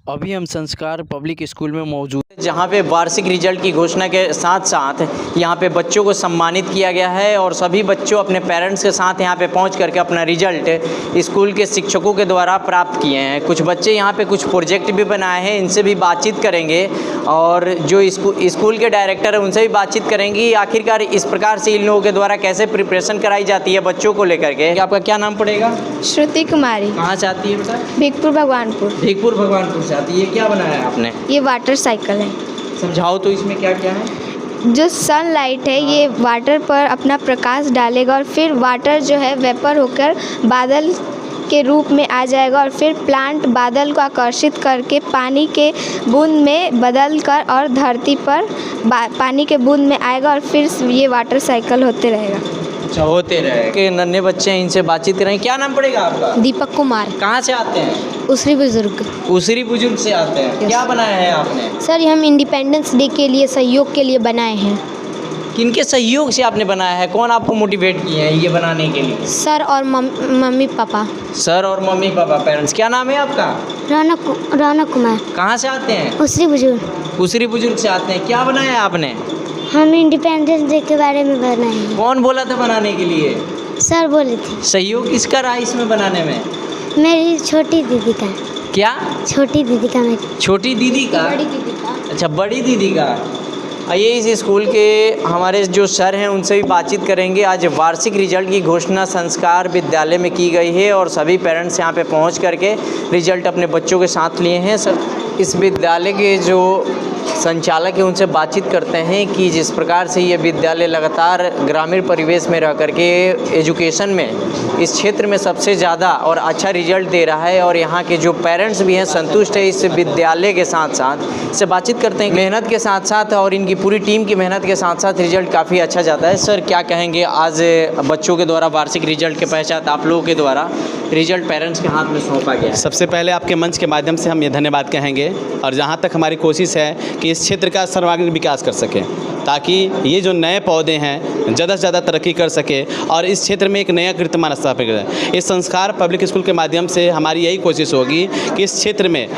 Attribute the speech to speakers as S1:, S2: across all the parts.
S1: अभी हम संस्कार पब्लिक स्कूल में मौजूद जहाँ पे वार्षिक रिजल्ट की घोषणा के साथ साथ यहाँ पे बच्चों को सम्मानित किया गया है और सभी बच्चों अपने पेरेंट्स के साथ यहाँ पे पहुँच करके अपना रिजल्ट स्कूल के शिक्षकों के द्वारा प्राप्त किए हैं। कुछ बच्चे यहाँ पे कुछ प्रोजेक्ट भी बनाए हैं, इनसे भी बातचीत करेंगे और जो स्कूल के डायरेक्टर हैं उनसे भी बातचीत करेंगी। आखिरकार इस प्रकार से इन लोगों के द्वारा कैसे प्रिपरेशन कराई जाती है बच्चों को लेकर के। आपका क्या नाम पड़ेगा?
S2: श्रुति कुमारी।
S1: कहाँ से आती है बेटा?
S2: भीखपुर भगवानपुर।
S1: भीखपुर भगवानपुर से आती है। ये क्या बनाया है आपने?
S2: ये वाटर साइकिल है।
S1: समझाओ तो इसमें क्या क्या है।
S2: जो सनलाइट है ये वाटर पर अपना प्रकाश डालेगा और फिर वाटर जो है वेपर होकर बादल के रूप में आ जाएगा और फिर प्लांट बादल को आकर्षित करके पानी के बूंद में बदल कर और धरती पर पानी के बूंद में आएगा और फिर ये वाटर साइकिल होते रहेगा।
S1: अच्छा, होते रहे के नन्हे बच्चे हैं, इनसे बातचीत करेंगे। क्या नाम पड़ेगा आपका?
S2: दीपक कुमार।
S1: कहाँ से आते हैं?
S2: उसरी बुजुर्ग।
S1: उसरी बुजुर्ग से आते हैं। क्या बनाया है आपने?
S2: सर ये हम इंडिपेंडेंस डे के लिए सहयोग के लिए बनाए हैं।
S1: किनके सहयोग से आपने बनाया है? कौन आपको मोटिवेट किए हैं ये बनाने के लिए?
S2: सर और मम्मी पापा।
S1: सर और मम्मी पापा, पेरेंट्स। क्या नाम है आपका?
S2: रौनक कुमार।
S1: कहाँ से आते हैं?
S2: उसरी बुजुर्ग।
S1: उसरी बुजुर्ग से आते हैं। क्या बनाया है आपने?
S2: हम इंडिपेंडेंस डे के बारे में बनाए हैं।
S1: कौन बोला था बनाने के लिए?
S2: सर बोले थे।
S1: सहयोग किसका रहा इसमें बनाने में?
S2: मेरी छोटी दीदी का।
S1: क्या?
S2: छोटी दीदी का। मेरी
S1: छोटी दीदी का?
S2: बड़ी दीदी का।
S1: अच्छा, बड़ी दीदी का। आइए इस स्कूल के हमारे जो सर हैं उनसे भी बातचीत करेंगे। आज वार्षिक रिजल्ट की घोषणा संस्कार विद्यालय में की गई है और सभी पेरेंट्स यहाँ पे पहुँच करके रिजल्ट अपने बच्चों के साथ लिए हैं। सर, इस विद्यालय के जो संचालक हैं उनसे बातचीत करते हैं कि जिस प्रकार से ये विद्यालय लगातार ग्रामीण परिवेश में रह करके एजुकेशन में इस क्षेत्र में सबसे ज़्यादा और अच्छा रिजल्ट दे रहा है और यहाँ के जो पेरेंट्स भी हैं संतुष्ट है इस विद्यालय के साथ साथ। इससे बातचीत करते हैं। मेहनत के साथ साथ और इनकी पूरी टीम की मेहनत के साथ साथ रिजल्ट काफ़ी अच्छा जाता है। सर, क्या कहेंगे आज बच्चों के द्वारा वार्षिक रिजल्ट के पश्चात आप लोगों के द्वारा रिजल्ट पेरेंट्स के हाथ में सौंपा गया है?
S3: सबसे पहले आपके मंच के माध्यम से हम ये धन्यवाद कहेंगे और जहाँ तक हमारी कोशिश है कि इस क्षेत्र का सर्वांगीण विकास कर सकें ताकि ये जो नए पौधे हैं ज़्यादा से ज़्यादा तरक्की कर सके और इस क्षेत्र में एक नया कीर्तिमान स्थापित करें। इस संस्कार पब्लिक स्कूल के माध्यम से हमारी यही कोशिश होगी कि इस क्षेत्र में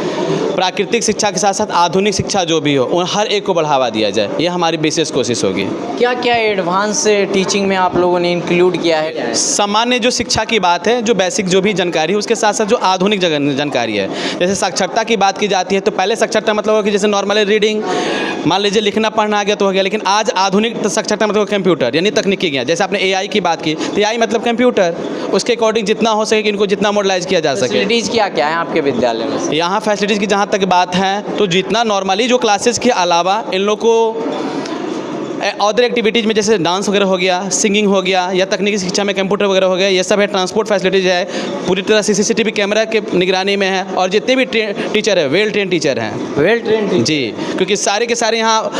S3: प्राकृतिक शिक्षा के साथ साथ आधुनिक शिक्षा जो भी हो उन हर एक को बढ़ावा दिया जाए। ये हमारी विशेष कोशिश होगी।
S1: क्या क्या एडवांस टीचिंग में आप लोगों ने इंक्लूड किया है?
S3: सामान्य जो शिक्षा की बात है, जो बेसिक जो भी जानकारी है, उसके साथ साथ जो आधुनिक जानकारी है, जैसे साक्षरता की बात की जाती है तो पहले साक्षरता मतलब हो कि जैसे नॉर्मली रीडिंग मान लीजिए लिखना पढ़ना आ गया तो हो गया, लेकिन आज आधुनिक साक्षरता मतलब कंप्यूटर यानी तकनीकी ज्ञान। जैसे आपने एआई की बात की तो एआई मतलब कंप्यूटर, उसके अकॉर्डिंग जितना हो सके कि इनको जितना मॉडलाइज किया जा सके।
S1: फैसिलिटीज़ क्या क्या है आपके विद्यालय में?
S3: यहाँ फैसिलिटीज़ की जहाँ तक बात है तो जितना नॉर्मली जो क्लासेस के अलावा इन लोग को अदर एक्टिविटीज़ में जैसे डांस वगैरह हो गया, सिंगिंग हो गया या तकनीकी शिक्षा में कंप्यूटर वगैरह हो गया, ये सब है। ट्रांसपोर्ट फैसिलिटीज़ है, पूरी तरह से सीसीटीवी कैमरा के निगरानी में है और जितने भी टीचर है वेल ट्रेन टीचर हैं।
S1: वेल ट्रेन
S3: जी, क्योंकि सारे के सारे यहाँ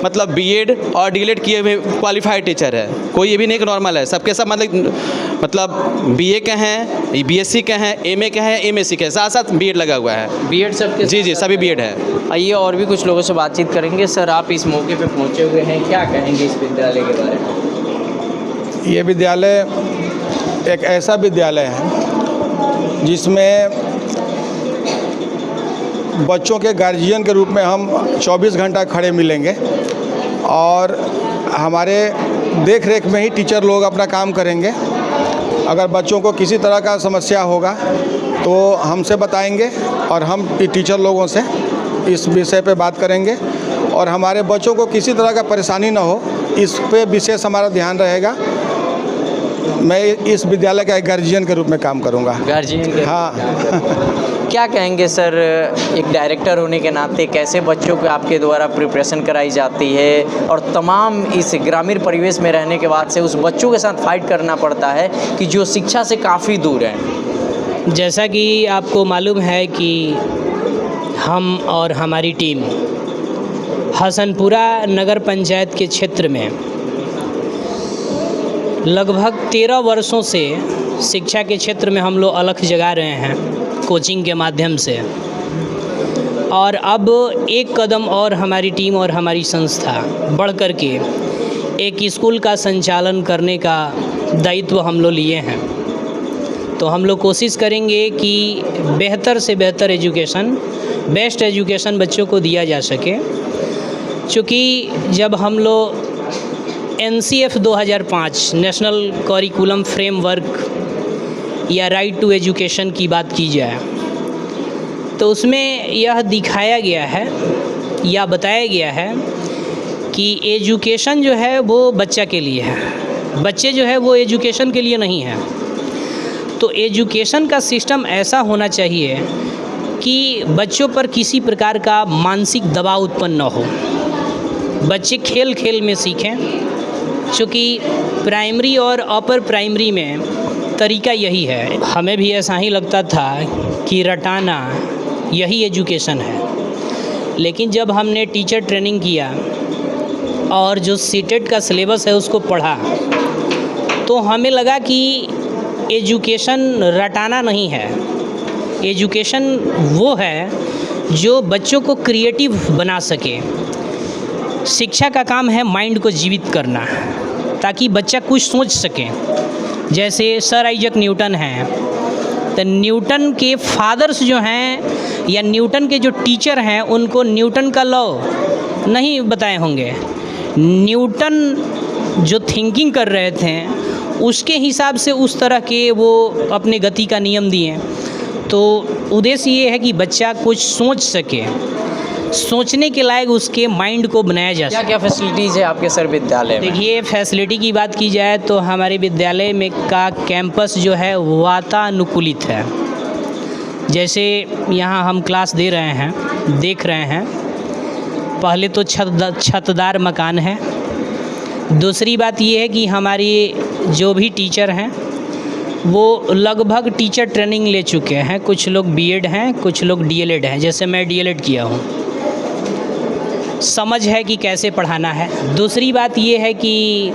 S3: मतलब बीएड और डीएलएड किए हुए क्वालिफाइड टीचर है। कोई ये भी नहीं कि नॉर्मल है, सबके सब मतलब बीए के हैं, बीएससी के हैं, एमए के हैं, एमएससी के हैं, साथ साथ बीएड लगा हुआ है।
S1: बीएड सबके?
S3: जी, सभी बीएड है।
S1: आइए और भी कुछ लोगों से बातचीत करेंगे। सर, आप इस मौके पे पहुंचे हुए हैं, क्या कहेंगे इस विद्यालय के बारे में?
S4: ये विद्यालय एक ऐसा विद्यालय है जिसमें बच्चों के गार्जियन के रूप में हम 24 घंटा खड़े मिलेंगे और हमारे देख रेख में ही टीचर लोग अपना काम करेंगे। अगर बच्चों को किसी तरह का समस्या होगा तो हमसे बताएंगे और हम टीचर लोगों से इस विषय पे बात करेंगे और हमारे बच्चों को किसी तरह का परेशानी ना हो इस पे विशेष हमारा ध्यान रहेगा। मैं इस विद्यालय का एक गार्जियन के रूप में काम करूंगा।
S1: गार्जियन के?
S4: हाँ।
S1: क्या कहेंगे सर, एक डायरेक्टर होने के नाते कैसे बच्चों को आपके द्वारा प्रिपरेशन कराई जाती है और तमाम इस ग्रामीण परिवेश में रहने के बाद से उस बच्चों के साथ फाइट करना पड़ता है कि जो शिक्षा से काफ़ी दूर हैं?
S5: जैसा कि आपको मालूम है कि हम और हमारी टीम हसनपुरा नगर पंचायत के क्षेत्र में लगभग 13 वर्षों से शिक्षा के क्षेत्र में हम लोग अलख जगा रहे हैं कोचिंग के माध्यम से। और अब एक कदम और हमारी टीम और हमारी संस्था बढ़ कर के एक स्कूल का संचालन करने का दायित्व हम लोग लिए हैं। तो हम लोग कोशिश करेंगे कि बेहतर से बेहतर एजुकेशन बेस्ट एजुकेशन बच्चों को दिया जा सके। चूँकि जब हम लोग NCF 2005 नेशनल करिकुलम फ्रेमवर्क या राइट टू एजुकेशन की बात की जाए तो उसमें यह दिखाया गया है या बताया गया है कि एजुकेशन जो है वो बच्चा के लिए है, बच्चे जो है वो एजुकेशन के लिए नहीं है। तो एजुकेशन का सिस्टम ऐसा होना चाहिए कि बच्चों पर किसी प्रकार का मानसिक दबाव उत्पन्न न हो, बच्चे खेल खेल में सीखें। चूँकि प्राइमरी और अपर प्राइमरी में तरीका यही है, हमें भी ऐसा ही लगता था कि रटाना यही एजुकेशन है, लेकिन जब हमने टीचर ट्रेनिंग किया और जो सीटेट का सिलेबस है उसको पढ़ा तो हमें लगा कि एजुकेशन रटाना नहीं है, एजुकेशन वो है जो बच्चों को क्रिएटिव बना सके। शिक्षा का काम है माइंड को जीवित करना ताकि बच्चा कुछ सोच सके। जैसे सर आइजैक न्यूटन हैं, तो न्यूटन के फादर्स जो हैं या न्यूटन के जो टीचर हैं उनको न्यूटन का लॉ नहीं बताए होंगे। न्यूटन जो थिंकिंग कर रहे थे उसके हिसाब से उस तरह के वो अपने गति का नियम दिए। तो उद्देश्य ये है कि बच्चा कुछ सोच सके, सोचने के लायक उसके माइंड को बनाया जा सके।
S1: क्या क्या फैसिलिटीज़ है आपके सर विद्यालय में?
S5: देखिए, फैसिलिटी की बात की जाए तो हमारे विद्यालय में का कैंपस जो है वातानुकूलित है। जैसे यहाँ हम क्लास दे रहे हैं, देख रहे हैं, पहले तो छतदार मकान है। दूसरी बात ये है कि हमारी जो भी टीचर हैं वो लगभग टीचर ट्रेनिंग ले चुके हैं। कुछ लोग बीएड हैं, कुछ लोग डीएलएड हैं, जैसे मैं डीएलएड किया हूँ। समझ है कि कैसे पढ़ाना है। दूसरी बात ये है कि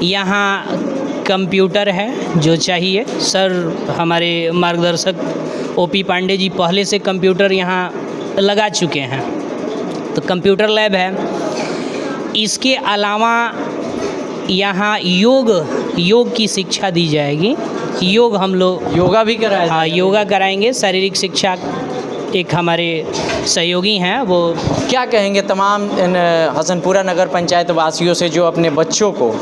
S5: यहाँ कंप्यूटर है जो चाहिए। सर हमारे मार्गदर्शक ओपी पांडे जी पहले से कंप्यूटर यहाँ लगा चुके हैं, तो कंप्यूटर लैब है। इसके अलावा यहाँ योग की शिक्षा दी जाएगी। योग हम लोग
S1: योगा भी कराया?
S5: हाँ, योगा कराएंगे। शारीरिक शिक्षा एक हमारे सहयोगी हैं वो।
S1: क्या कहेंगे तमाम हसनपुरा नगर पंचायत वासियों से जो अपने बच्चों को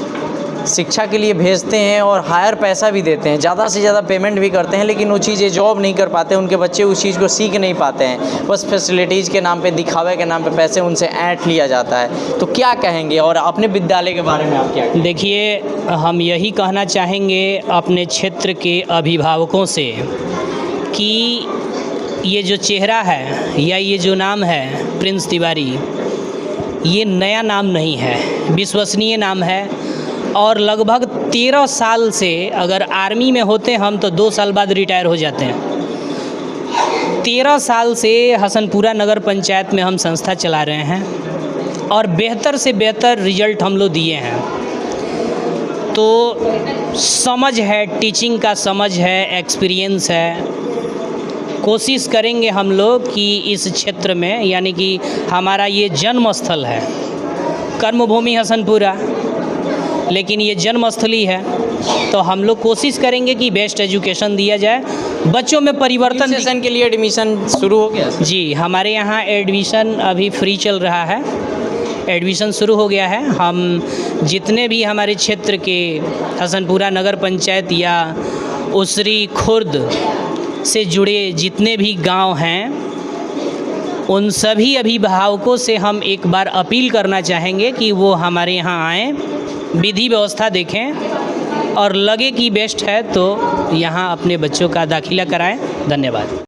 S1: शिक्षा के लिए भेजते हैं और हायर पैसा भी देते हैं, ज़्यादा से ज़्यादा पेमेंट भी करते हैं, लेकिन वो चीज़ें जॉब नहीं कर पाते, उनके बच्चे उस चीज़ को सीख नहीं पाते हैं, बस फैसिलिटीज़ के नाम पे, दिखावे के नाम पे पैसे उनसे ऐंठ लिया जाता है। तो क्या कहेंगे और अपने विद्यालय के बारे में आप क्या कहेंगे?
S5: देखिए, हम यही कहना चाहेंगे अपने क्षेत्र के अभिभावकों से कि ये जो चेहरा है या ये जो नाम है प्रिंस तिवारी, ये नया नाम नहीं है, विश्वसनीय नाम है। और लगभग 13 साल से, अगर आर्मी में होते हम तो 2 साल बाद रिटायर हो जाते हैं। 13 साल से हसनपुरा नगर पंचायत में हम संस्था चला रहे हैं और बेहतर से बेहतर रिजल्ट हम लोग दिए हैं। तो समझ है, टीचिंग का समझ है, एक्सपीरियंस है। कोशिश करेंगे हम लोग कि इस क्षेत्र में, यानी कि हमारा ये जन्म स्थल है, कर्मभूमि हसनपुरा, लेकिन ये जन्मस्थली है, तो हम लोग कोशिश करेंगे कि बेस्ट एजुकेशन दिया जाए, बच्चों में परिवर्तन।
S1: सेशन के लिए एडमिशन शुरू हो गया?
S5: जी, हमारे यहाँ एडमिशन अभी फ्री चल रहा है, एडमिशन शुरू हो गया है। हम जितने भी हमारे क्षेत्र के हसनपुरा नगर पंचायत या उसरी खुर्द से जुड़े जितने भी गांव हैं, उन सभी अभिभावकों से हम एक बार अपील करना चाहेंगे कि वो हमारे यहाँ आएँ, विधि व्यवस्था देखें और लगे कि बेस्ट है तो यहाँ अपने बच्चों का दाखिला कराएं। धन्यवाद।